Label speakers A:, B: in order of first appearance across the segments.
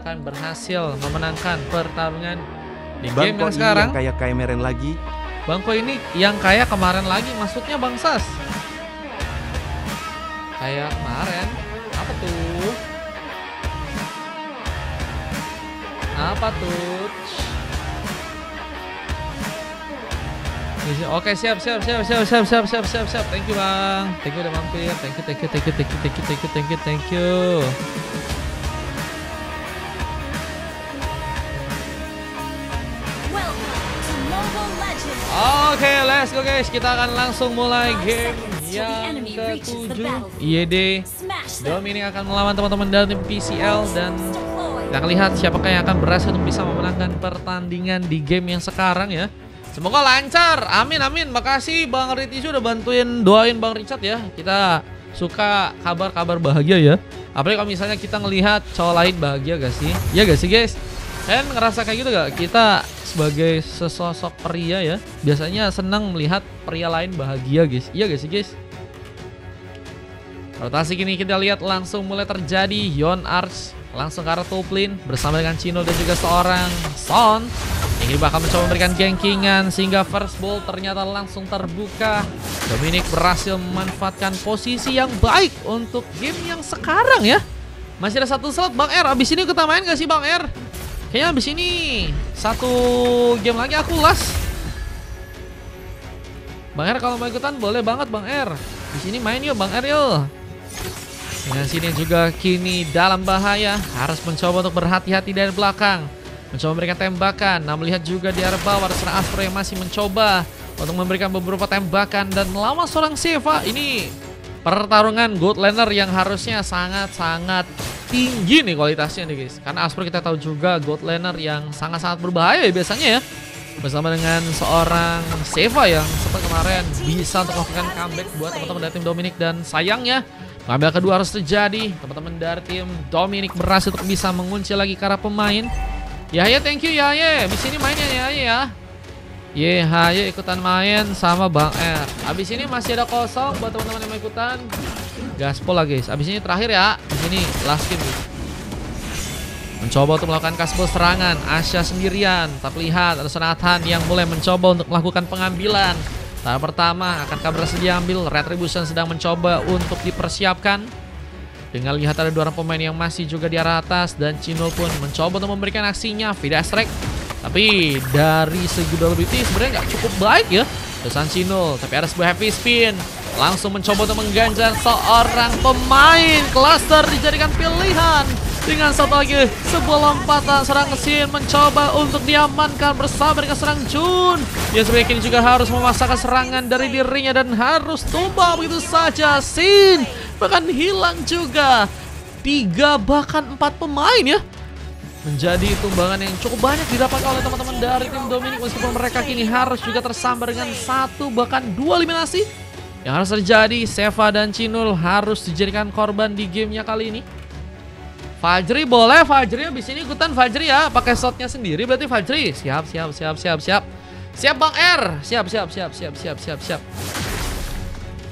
A: akan berhasil memenangkan pertarungan di
B: Bang,
A: game yang
B: kok ini
A: sekarang.
B: yang kayak Meren lagi?
A: Bangko ini yang kayak kemarin lagi, maksudnya Bang Sas? Kayak kemarin? Apa tuh? Apa tuh? Oke, siap. Thank you Bang. Thank you udah mampir. Thank you. Oke, let's go guys. Kita akan langsung mulai game yang ke-7. YD Dominic akan melawan teman-teman dari tim PCL dan kita akan lihat siapakah yang akan berhasil untuk bisa memenangkan pertandingan di game yang sekarang ya. Semoga lancar. Amin. Makasih Bang Riti sudah bantuin doain Bang Richard ya. Kita suka kabar-kabar bahagia ya. Apalagi kalau misalnya kita ngelihat cowok lain bahagia gak sih? Ya gak sih guys? Kalian ngerasa kayak gitu gak? Kita sebagai sesosok pria ya, biasanya senang melihat pria lain bahagia guys. Iya gak sih guys? Rotasi kini kita lihat langsung mulai terjadi. Yon Arch langsung ke arah top lane bersama dengan Cino dan juga seorang Son. Ini bakal mencoba memberikan gankingan sehingga first ball ternyata langsung terbuka. Dominic berhasil memanfaatkan posisi yang baik untuk game yang sekarang ya. Masih ada satu slot Bang R. Abis ini kita main gak sih Bang R? Kayaknya abis ini satu game lagi aku las. Bang R kalau mau ikutan boleh banget Bang R. Di sini main yuk Bang R yuk. Dengan sini juga kini dalam bahaya. Harus mencoba untuk berhati-hati dari belakang. Mencoba memberikan tembakan. Nah melihat juga di arah bawah ada seorang Astro yang masih mencoba untuk memberikan beberapa tembakan dan melawan seorang Seva. Ini pertarungan gold laner yang harusnya sangat-sangat tinggi nih kualitasnya nih guys. Karena Astro kita tahu juga gold laner yang sangat-sangat berbahaya ya biasanya ya. Bersama dengan seorang Seva yang seperti kemarin bisa untuk melakukan comeback buat teman-teman dari tim Dominic. Dan sayangnya pengambil kedua harus terjadi. Teman-teman dari tim Dominic berhasil untuk bisa mengunci lagi ke arah pemain. Yahya thank you Yahya. Abis ini mainnya Yahya ya. Yahya ikutan main sama Bang R. Abis ini masih ada kosong buat teman-teman yang mau ikutan. Gaspol lah guys. Abis ini terakhir ya. Abis ini last game guys. Mencoba untuk melakukan gaspol serangan. Asya sendirian. Tapi lihat ada Sonatan yang mulai mencoba untuk melakukan pengambilan. Tahap pertama akankah berhasil diambil. Retribution sedang mencoba untuk dipersiapkan. Dengan lihat ada dua orang pemain yang masih juga di arah atas. Dan Cino pun mencoba untuk memberikan aksinya. Vida Strike. Tapi dari segi durability sebenarnya nggak cukup baik ya. Dosan Cino. Tapi ada sebuah heavy spin. Langsung mencoba untuk mengganjar seorang pemain. Cluster dijadikan pilihan. Dengan satu lagi sebuah lompatan seorang Sin mencoba untuk diamankan bersama dengan serang Jun. Yang sebenarnya kini juga harus memasakkan serangan dari dirinya dan harus tumbang begitu saja. Sin bahkan hilang juga. 3 bahkan 4 pemain ya. Menjadi tumbangan yang cukup banyak didapat oleh teman-teman dari tim Dominic. Meskipun mereka kini harus juga tersambar dengan 1 bahkan 2 eliminasi. Yang harus terjadi Seva dan Cinul harus dijadikan korban di gamenya kali ini. Fajri boleh, Fajri abis ini ikutan Fajri ya. Pakai shotnya sendiri berarti Fajri. Siap. Siap Bang R. Siap.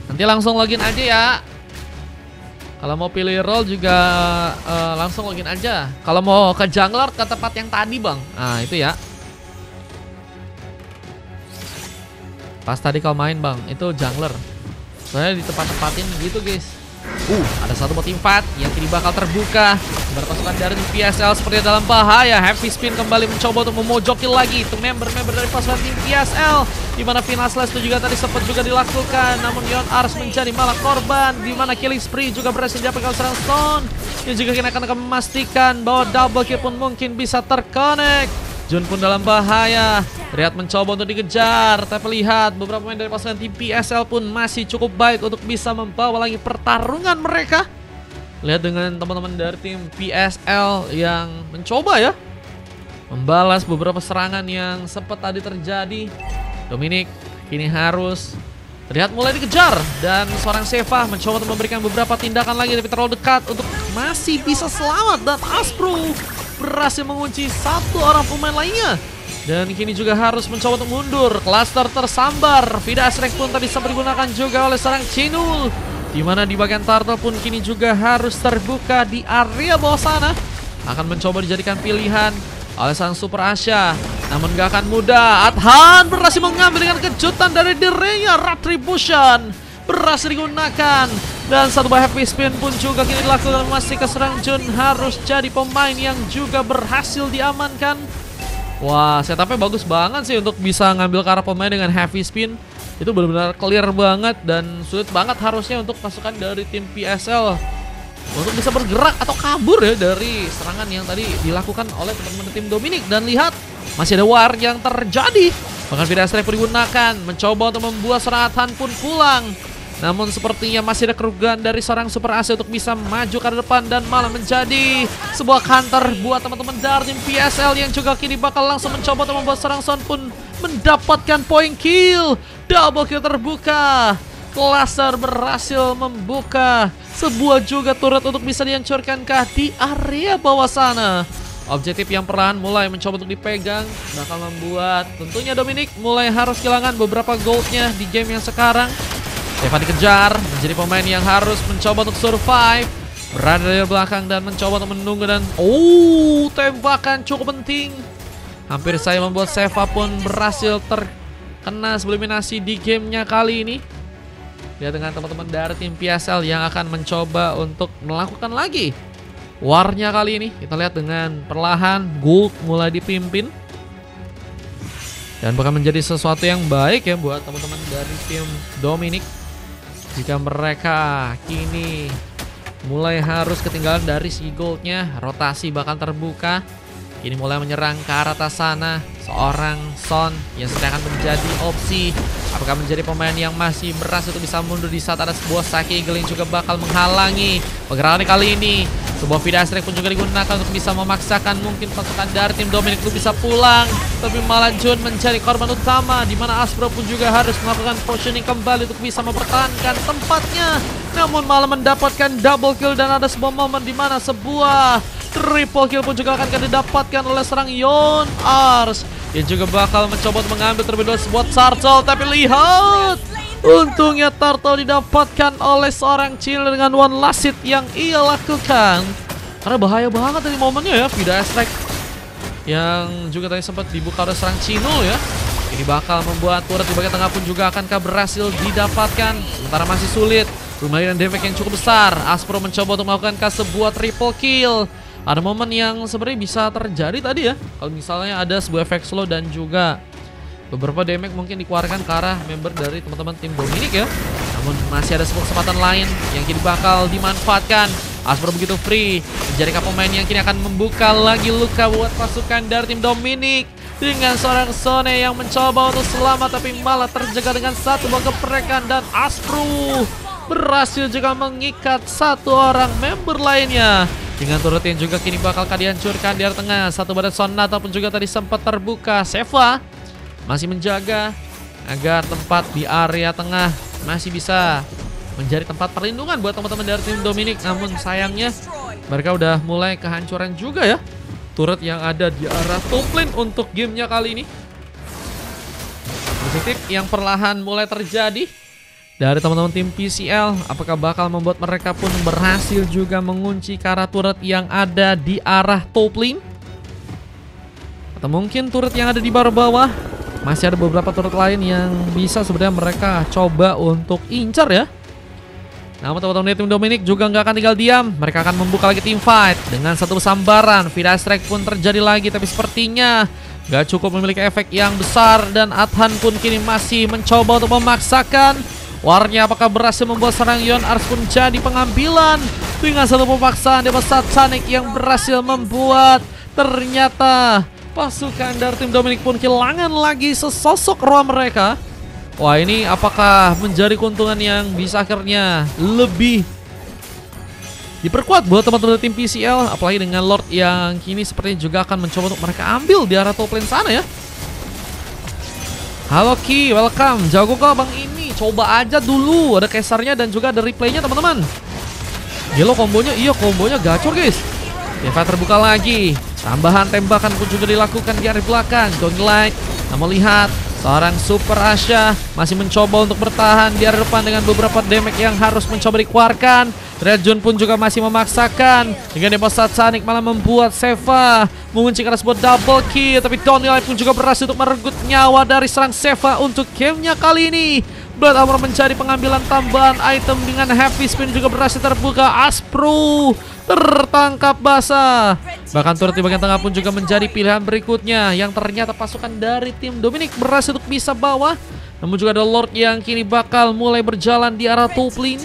A: Nanti langsung login aja ya. Kalau mau pilih role juga langsung login aja. Kalau mau ke jungler ke tempat yang tadi Bang. Nah itu ya. Pas tadi kalau main Bang, itu jungler. Soalnya di tempat-tempatin gitu guys. Ada satu bot invade yang kini bakal terbuka. Berpasukan dari PSL seperti dalam bahaya. Heavy spin kembali mencoba untuk memojokin lagi itu member-member dari pasukan tim PSL. Dimana final slash itu juga tadi sempat juga dilakukan. Namun Yon Ars menjadi malah korban. Dimana killing spree juga berhasil didapatkan seorang Stone. Yang juga kini akan memastikan bahwa double kill pun mungkin bisa terconnect. Jun pun dalam bahaya. Terlihat mencoba untuk dikejar. Tapi lihat beberapa pemain dari pasukan tim PSL pun masih cukup baik untuk bisa membawa lagi pertarungan mereka. Lihat dengan teman-teman dari tim PSL yang mencoba ya membalas beberapa serangan yang sempat tadi terjadi. Dominic kini harus terlihat mulai dikejar. Dan seorang Seva mencoba untuk memberikan beberapa tindakan lagi tapi terlalu dekat untuk masih bisa selamat. Dan Aspro berhasil mengunci 1 orang pemain lainnya. Dan kini juga harus mencoba untuk mundur. Cluster tersambar. Vida Strike pun tadi sempat digunakan juga oleh seorang Cinul. Dimana di bagian turtle pun kini juga harus terbuka di area bawah sana. akan mencoba dijadikan pilihan oleh sang Super Asya. Namun gak akan mudah. Adhan berhasil mengambil dengan kejutan dari dirinya. Retribution berhasil digunakan. Dan satu buah happy spin pun juga kini dilakukan. Masih keserang Jun harus jadi pemain yang juga berhasil diamankan. Wah, setupnya bagus banget sih untuk bisa ngambil ke arah pemain dengan heavy spin. Itu benar-benar clear banget dan sulit banget harusnya untuk pasukan dari tim PSL untuk bisa bergerak atau kabur ya dari serangan yang tadi dilakukan oleh teman-teman tim Dominic. Dan lihat, masih ada war yang terjadi. Bahkan Vida Strike pun digunakan, mencoba untuk membuat serangan Adhan pun pulang. Namun sepertinya masih ada kerugian dari seorang Super Asya untuk bisa maju ke depan dan malah menjadi sebuah counter buat teman-teman dari tim PSL yang juga kini bakal langsung mencoba untuk membuat seorang Son pun mendapatkan point kill. Double kill terbuka. Cluster berhasil membuka sebuah juga turret untuk bisa dihancurkankah di area bawah sana. Objektif yang perlahan mulai mencoba untuk dipegang bakal membuat tentunya Dominic mulai harus kehilangan beberapa goldnya di game yang sekarang. Seva dikejar, menjadi pemain yang harus mencoba untuk survive. Berada dari belakang dan mencoba untuk menunggu dan tembakan cukup penting. Hampir saya membuat Seva pun berhasil terkena eliminasi di gamenya kali ini. Lihat dengan teman-teman dari tim PSL yang akan mencoba untuk melakukan lagi warnya kali ini. Kita lihat dengan perlahan gold mulai dipimpin. Dan bakal menjadi sesuatu yang baik ya buat teman-teman dari tim Dominic. Jika mereka kini mulai harus ketinggalan dari si goldnya, rotasi bakal terbuka. Kini mulai menyerang ke arah atas sana. Seorang Son yang sedang akan menjadi opsi. Apakah menjadi pemain yang masih berhasil untuk bisa mundur di saat ada sebuah Saki Eagle yang juga bakal menghalangi pergerakan kali ini. Sebuah Vida Strike pun juga digunakan untuk bisa memaksakan mungkin pasukan dari tim Dominic itu bisa pulang. Tapi malah Jun menjadi korban utama, di mana Aspro pun juga harus melakukan positioning kembali untuk bisa mempertahankan tempatnya. Namun malah mendapatkan double kill dan ada sebuah momen di mana sebuah triple kill pun juga akan didapatkan oleh serang Yon Ars. Yang juga bakal mencoba untuk mengambil terlebih dahulu sebuah turtle. Tapi lihat, untungnya turtle didapatkan oleh seorang Chill dengan one last hit yang ia lakukan. Karena bahaya banget tadi momennya ya, Vida Strike yang juga tadi sempat dibuka oleh serang Chino ya. Ini bakal membuat turret di bagian tengah pun juga akankah berhasil didapatkan. Sementara masih sulit, lumayan damage yang cukup besar. Aspro mencoba untuk melakukan sebuah triple kill. Ada momen yang sebenarnya bisa terjadi tadi ya, kalau misalnya ada sebuah efek slow dan juga beberapa damage mungkin dikeluarkan ke arah member dari teman-teman tim Dominic ya. Namun masih ada sebuah kesempatan lain yang kini bakal dimanfaatkan. Aspro begitu free, menjadi pemain yang kini akan membuka lagi luka buat pasukan dari tim Dominic. Dengan seorang Sone yang mencoba untuk selamat tapi malah terjaga dengan satu buah geprekan. Dan Aspro berhasil juga mengikat satu orang member lainnya. Dengan turret yang juga kini bakal dihancurkan di area tengah. Satu badan Sonata pun juga tadi sempat terbuka. Seva masih menjaga agar tempat di area tengah masih bisa menjadi tempat perlindungan buat teman-teman dari tim Dominic. Namun sayangnya mereka udah mulai kehancuran juga ya turret yang ada di arah top lane untuk gamenya kali ini. Positif yang perlahan mulai terjadi dari teman-teman tim PCL. Apakah bakal membuat mereka pun berhasil juga mengunci ke arah turret yang ada di arah top lane? Atau mungkin turret yang ada di bawah-bawah? Masih ada beberapa turret lain yang bisa sebenarnya mereka coba untuk incar ya. Namun teman-teman tim Dominic juga nggak akan tinggal diam. Mereka akan membuka lagi tim fight dengan satu sambaran. Vida Strike pun terjadi lagi, tapi sepertinya nggak cukup memiliki efek yang besar. Dan Adhan pun kini masih mencoba untuk memaksakan warnya. Apakah berhasil membuat serang Yon Ars pun jadi pengambilan dengan satu pemaksaan dari Satanik yang berhasil membuat ternyata pasukan dari tim Dominic pun kehilangan lagi sesosok roh mereka. Wah, ini apakah menjadi keuntungan yang bisa akhirnya lebih diperkuat buat teman-teman tim PCL, apalagi dengan Lord yang kini sepertinya juga akan mencoba untuk mereka ambil di arah top lane sana ya. Halo Ki, welcome. Jago kok bang ini, coba aja dulu. Ada kesernya dan juga ada replaynya teman-teman. Gelo kombonya, iya kombonya gacor guys. Deva terbuka lagi. Tambahan tembakan pun juga dilakukan di area belakang. Don't Light, namun lihat seorang Super Asya masih mencoba untuk bertahan di area depan dengan beberapa damage yang harus mencoba dikeluarkan. Red Jun pun juga masih memaksakan. Dengan Demo Satanic malah membuat Seva mengunci arah sebuah double kill. Tapi Donny Light pun juga berhasil untuk merenggut nyawa dari serang Seva untuk gamenya kali ini. Blood Armor mencari pengambilan tambahan item dengan heavy spin juga berhasil terbuka. Aspro tertangkap basah. Bahkan turret di bagian tengah pun juga menjadi pilihan berikutnya. Yang ternyata pasukan dari tim Dominic berhasil untuk bisa bawah. Namun juga ada Lord yang kini bakal mulai berjalan di arah top lane.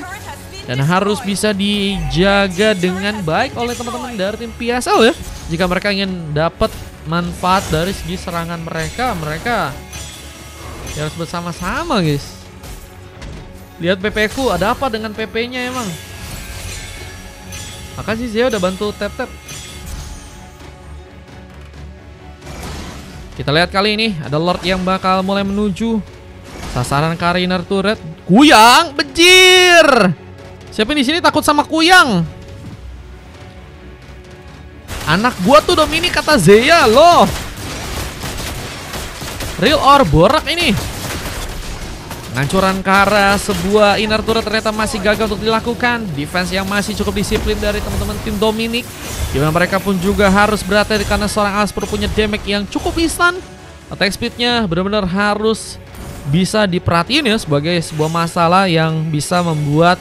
A: Dan harus bisa dijaga dengan baik oleh teman-teman dari tim PSL ya. Jika mereka ingin dapat manfaat dari segi serangan mereka, ya harus bersama-sama guys. Lihat PP ku, ada apa dengan PP-nya emang? Makasih Zia udah bantu tap-tap. Kita lihat kali ini ada Lord yang bakal mulai menuju sasaran Kariner turret. Kuyang, bejir. Siapa di sini takut sama Kuyang? Anak gua tuh Dominic kata Zeya loh. Real or borak ini. Penghancuran ke arah sebuah inner turret ternyata masih gagal untuk dilakukan. Defense yang masih cukup disiplin dari teman-teman tim Dominic. Dimana mereka pun juga harus berhati-hati karena seorang Aspro punya damage yang cukup instan. Attack speednya benar-benar harus bisa diperhatiin ya sebagai sebuah masalah yang bisa membuat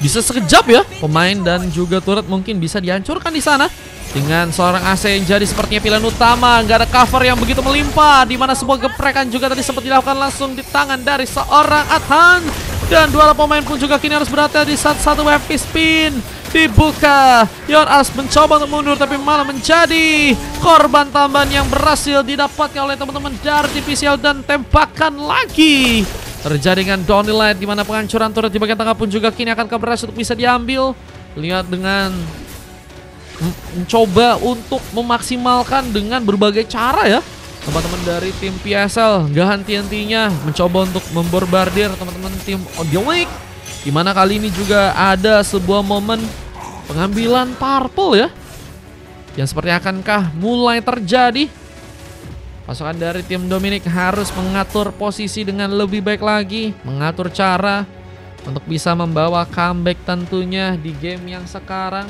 A: bisa sekejap ya pemain dan juga turret mungkin bisa dihancurkan di sana. Dengan seorang AC yang jadi sepertinya pilihan utama, nggak ada cover yang begitu melimpah, di mana sebuah geprekan juga tadi sempat dilakukan langsung di tangan dari seorang Adhan. Dan dua pemain pun juga kini harus berhati-hati di satu heavy spin dibuka. Yon As mencoba untuk mundur tapi malah menjadi korban tambahan yang berhasil didapatkan oleh teman-teman dari TPCL dan tembakan lagi terjadi dengan Donny Light, di mana penghancuran turret di bagian tengah pun juga kini akan berhasil untuk bisa diambil. Lihat dengan mencoba untuk memaksimalkan dengan berbagai cara ya teman-teman dari tim PSL, gak henti-hentinya mencoba untuk memborbardir teman-teman tim Dominic, dimana kali ini juga ada sebuah momen pengambilan purple ya yang seperti akankah mulai terjadi. Pasukan dari tim Dominic harus mengatur posisi dengan lebih baik lagi, mengatur cara untuk bisa membawa comeback tentunya di game yang sekarang.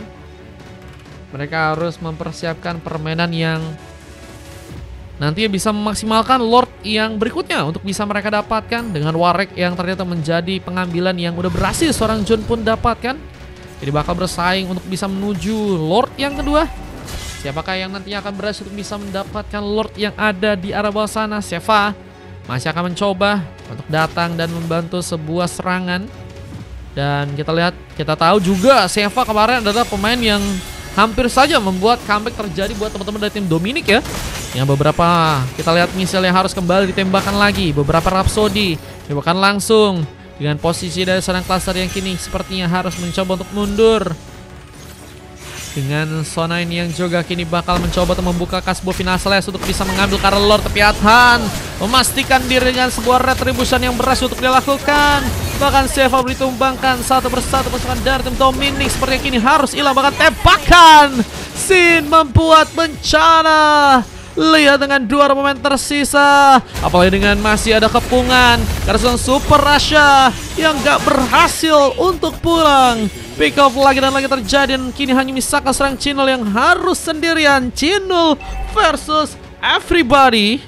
A: Mereka harus mempersiapkan permainan yang nantinya bisa memaksimalkan Lord yang berikutnya untuk bisa mereka dapatkan. Dengan Warwick yang ternyata menjadi pengambilan yang udah berhasil seorang Jun pun dapatkan. Jadi bakal bersaing untuk bisa menuju Lord yang kedua. Siapakah yang nantinya akan berhasil untuk bisa mendapatkan Lord yang ada di arah bawah sana? Seva masih akan mencoba untuk datang dan membantu sebuah serangan. Dan kita lihat, kita tahu juga Seva kemarin adalah pemain yang hampir saja membuat comeback terjadi buat teman-teman dari tim Dominic ya. Yang beberapa kita lihat misalnya harus kembali ditembakkan lagi. Beberapa Rhapsody ditembakkan langsung. Dengan posisi dari seorang cluster yang kini sepertinya harus mencoba untuk mundur. Dengan Sonain yang juga kini bakal mencoba untuk membuka kasbo final slash untuk bisa mengambil karena Lord. Tapi Adhan memastikan diri dengan sebuah retribution yang berhasil untuk dilakukan. Bahkan Seva ditumbangkan satu persatu pasukan dari tim Dominic seperti yang kini harus hilang. Bahkan tembakan Sin membuat bencana. Lihat dengan dua pemain tersisa, apalagi dengan masih ada kepungan karena Super Rasha yang gak berhasil untuk pulang. Pick off lagi dan lagi terjadi dan kini hanya Misaka serang Chinul yang harus sendirian. Chinul versus everybody.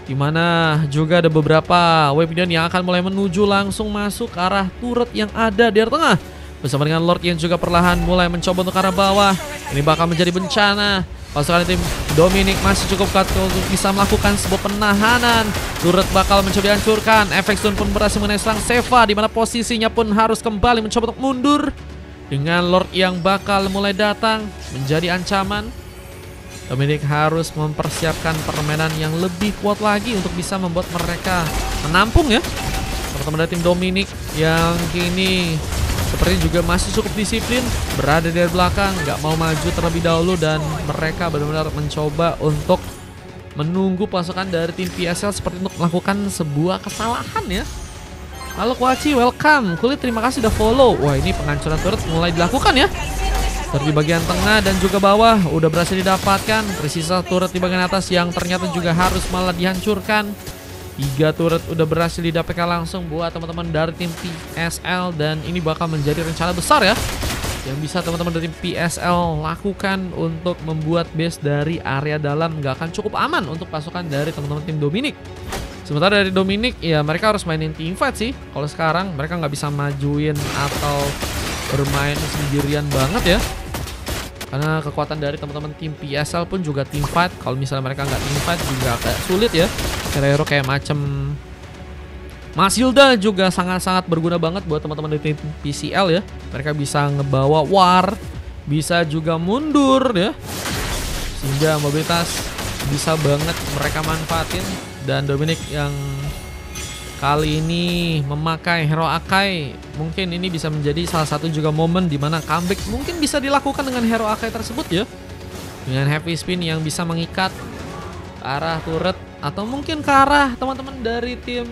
A: Dimana juga ada beberapa Weapon yang akan mulai menuju langsung masuk ke arah turret yang ada di arah tengah. Bersama dengan Lord yang juga perlahan mulai mencoba untuk ke arah bawah. Ini bakal menjadi bencana. Pasukan tim Dominic masih cukup kuat untuk bisa melakukan sebuah penahanan. Turret bakal mencoba dihancurkan. Efek Stun pun berhasil mengenai serang Seva, di mana posisinya pun harus kembali mencoba untuk mundur. Dengan Lord yang bakal mulai datang menjadi ancaman, Dominic harus mempersiapkan permainan yang lebih kuat lagi untuk bisa membuat mereka menampung ya. Teman-teman dari tim Dominic yang kini sepertinya juga masih cukup disiplin, berada di belakang, nggak mau maju terlebih dahulu, dan mereka benar-benar mencoba untuk menunggu pasukan dari tim PSL seperti untuk melakukan sebuah kesalahan ya. Halo Kuaci, welcome. Kulit, terima kasih udah follow. Wah, ini penghancuran turret mulai dilakukan ya. Turret di bagian tengah dan juga bawah udah berhasil didapatkan. Tersisa turret di bagian atas yang ternyata juga harus malah dihancurkan. 3 turret udah berhasil didapatkan langsung buat teman-teman dari tim PSL, dan ini bakal menjadi rencana besar ya yang bisa teman-teman dari PSL lakukan untuk membuat base dari area dalam nggak akan cukup aman untuk pasukan dari teman-teman tim Dominic. Sementara dari Dominic ya mereka harus mainin team fight sih. Kalau sekarang mereka nggak bisa majuin atau bermain sendirian banget ya. Karena kekuatan dari teman-teman tim PSL pun juga team fight. Kalau misalnya mereka nggak team fight juga agak sulit ya. Hero kayak macam Masilda juga sangat-sangat berguna banget buat teman-teman dari tim PCL ya. Mereka bisa ngebawa war, bisa juga mundur ya. Sehingga mobilitas bisa banget mereka manfaatin. Dan Dominic yang kali ini memakai hero Akai, mungkin ini bisa menjadi salah satu juga momen dimana comeback mungkin bisa dilakukan dengan hero Akai tersebut ya. Dengan heavy spin yang bisa mengikat ke arah turret atau mungkin ke arah teman-teman dari tim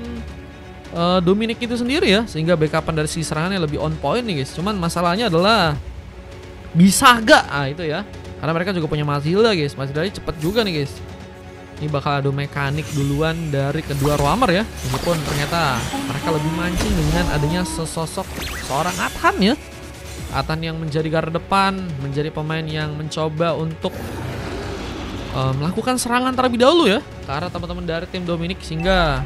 A: Dominic itu sendiri ya, sehingga backupan dari sisi serangannya lebih on point nih guys. Cuman masalahnya adalah bisa gak? Itu ya, karena mereka juga punya Matilda guys. Matilda ini cepet juga nih guys. Ini bakal adu mekanik duluan dari kedua roamer ya. Meskipun ternyata mereka lebih mancing dengan adanya sesosok seorang Athan ya. Athan yang menjadi garda depan, menjadi pemain yang mencoba untuk melakukan serangan terlebih dahulu ya ke arah teman-teman dari tim Dominic, sehingga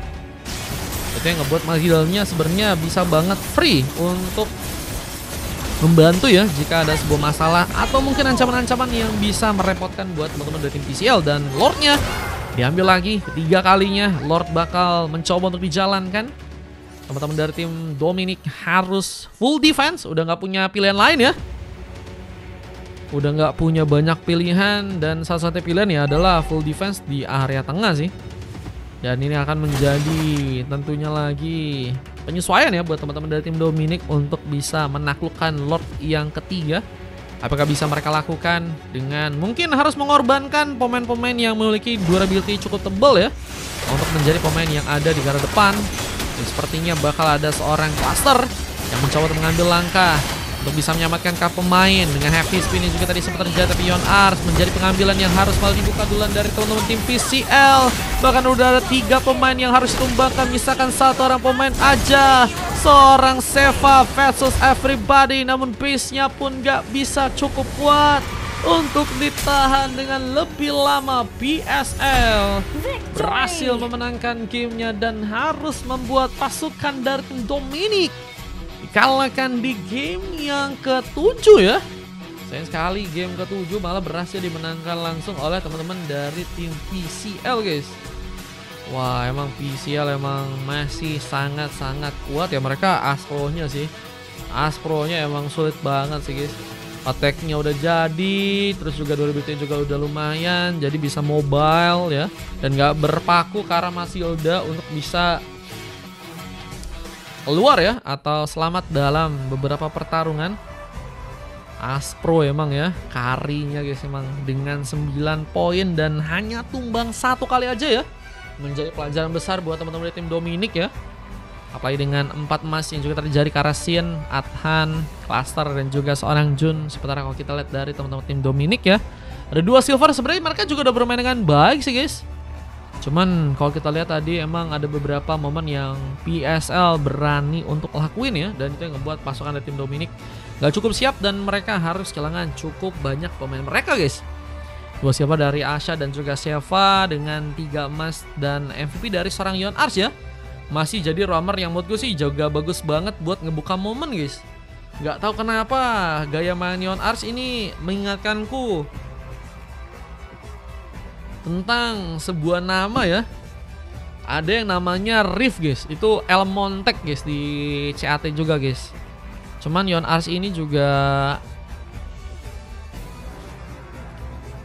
A: itu yang ngebuat Mazilnya sebenarnya bisa banget free untuk membantu ya jika ada sebuah masalah atau mungkin ancaman-ancaman yang bisa merepotkan buat teman-teman dari tim PCL. Dan Lordnya diambil lagi ketiga kalinya. Lord bakal mencoba untuk dijalankan. Teman-teman dari tim Dominic harus full defense, udah nggak punya pilihan lain ya. Udah nggak punya banyak pilihan dan salah satu pilihan ya adalah full defense di area tengah sih. Dan ini akan menjadi tentunya lagi penyesuaian ya buat teman-teman dari tim Dominic untuk bisa menaklukkan Lord yang ketiga. Apakah bisa mereka lakukan dengan mungkin harus mengorbankan pemain-pemain yang memiliki durability cukup tebal ya untuk menjadi pemain yang ada di garda depan. Dan sepertinya bakal ada seorang cluster yang mencoba untuk mengambil langkah untuk bisa menyelamatkan kap pemain dengan heavy spin yang juga tadi sempat terjadi, tapi Yon Ars menjadi pengambilan yang harus malah dibuka duluan dari teman-teman tim PCL. Bahkan udah ada 3 pemain yang harus ditumbangkan, misalkan 1 orang pemain aja. Seorang Seva versus everybody, namun base-nya pun gak bisa cukup kuat untuk ditahan dengan lebih lama. PSL berhasil memenangkan gamenya dan harus membuat pasukan dari tim Dominic dikalahkan di game yang ke-7 ya. Sayang sekali game ke-7 malah berhasil dimenangkan langsung oleh teman-teman dari tim PCL guys. Wah, emang PCL emang masih sangat-sangat kuat ya. Mereka Aspronya sih, Aspronya emang sulit banget sih guys. Attack-nya udah jadi, terus juga durability juga udah lumayan, jadi bisa mobile ya, dan gak berpaku ke arah Masilda untuk bisa keluar ya atau selamat dalam beberapa pertarungan. Aspro emang ya karinya guys, emang dengan 9 poin dan hanya tumbang 1 kali aja ya, menjadi pelajaran besar buat teman-teman dari tim Dominic ya. Apalagi dengan 4 emas yang juga terjadi ke arah Shin, Athan, Cluster dan juga seorang Jun. Sementara kalau kita lihat dari teman-teman tim Dominic ya, ada 2 silver. Sebenarnya mereka juga udah bermain dengan baik sih guys. Cuman kalau kita lihat tadi emang ada beberapa momen yang PSL berani untuk lakuin ya, dan itu yang ngebuat pasukan dari tim Dominic gak cukup siap dan mereka harus kehilangan cukup banyak pemain mereka guys. 2 silver dari Asha dan juga Seva dengan 3 emas dan MVP dari seorang Yon Ars ya. Masih jadi roamer yang menurut gue sih juga bagus banget buat ngebuka momen guys. Gak tahu kenapa gaya main Yon Ars ini mengingatkanku tentang sebuah nama ya. Ada yang namanya Riff guys, itu Elmontek guys di CAT juga guys. Cuman Yon Ars ini juga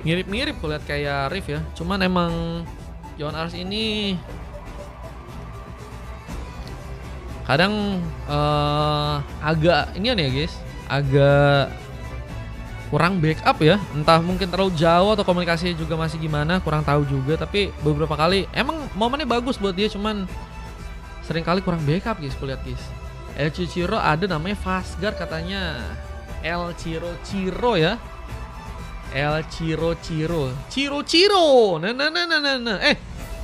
A: mirip-mirip kulihat kayak Riff ya. Cuman emang Yon Ars ini kadang agak ini ya guys, agak kurang backup ya, entah mungkin terlalu jauh atau komunikasinya juga masih gimana, kurang tahu juga. Tapi beberapa kali emang momennya bagus buat dia, cuman sering kali kurang backup guys. Kulihat guys, El Ciro ada namanya Fasgar katanya, El Ciro ya, El Ciro nah.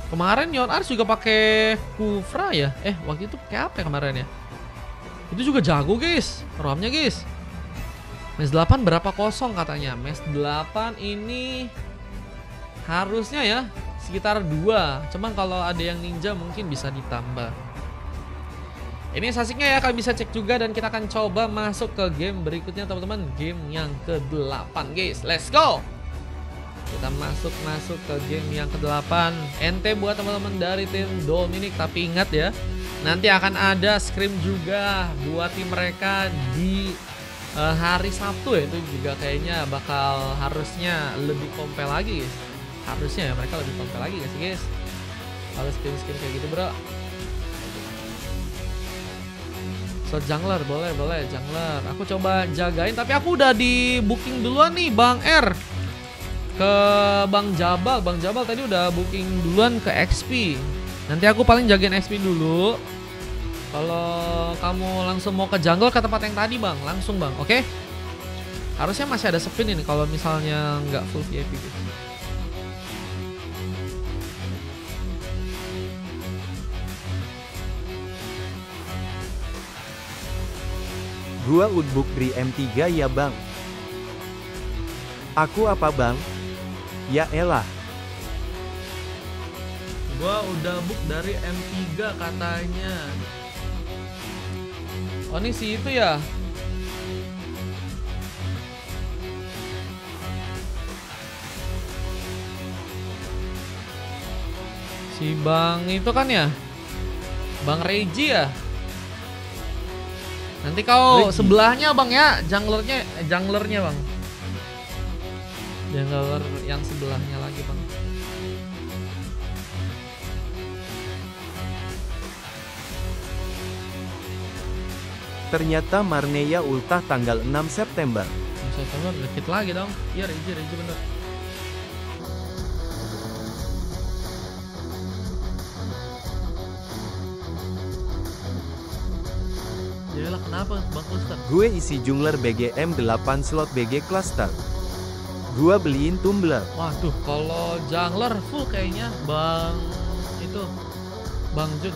A: Kemarin Yon Ars juga pakai Kufra ya, waktu itu pakai apa ya kemarin ya? Itu juga jago guys, roamnya guys. Match 8 berapa kosong katanya. Match 8 ini harusnya ya sekitar 2. Cuman kalau ada yang ninja mungkin bisa ditambah. Ini sasiknya ya, kalian bisa cek juga. Dan kita akan coba masuk ke game berikutnya teman-teman. Game yang ke-8 guys. Let's go. Kita masuk ke game yang ke-8. NT buat teman-teman dari tim Dominic. Tapi ingat ya, nanti akan ada scrim juga buat tim mereka di hari Sabtu ya. Itu juga kayaknya bakal harusnya lebih compel lagi guys. Harusnya ya mereka lebih compel lagi guys. Kalau scrim-scrim kayak gitu bro. So jungler, boleh jungler. Aku coba jagain, tapi aku udah di booking duluan nih Bang R. Ke Bang Jabal tadi udah booking duluan ke XP. Nanti aku paling jagain XP dulu. Kalau kamu langsung mau ke jungle ke tempat yang tadi Bang, langsung Bang, oke? Harusnya masih ada spin ini kalau misalnya nggak full VIP gitu.
B: Gua Udbook Dri M3 ya bang. Aku apa bang? Ya elah.
A: Gua udah book dari M3 katanya. Oh ini si itu ya. Si Bang itu kan ya. Bang Reji ya. Nanti kau
B: Reji.
A: sebelahnya Bang ya, junglernya Bang. Jungler yang sebelahnya lagi Bang.
B: Ternyata Marneya ultah tanggal 6 September.
A: September dikit lagi dong. Iya Reji bener. Yalah kenapa Bang Cluster?
B: Gue isi jungler BGM 8 slot BG Cluster. Gua beliin tumbler.
A: Waduh, kalau jungler full kayaknya Bang itu Bang Jun.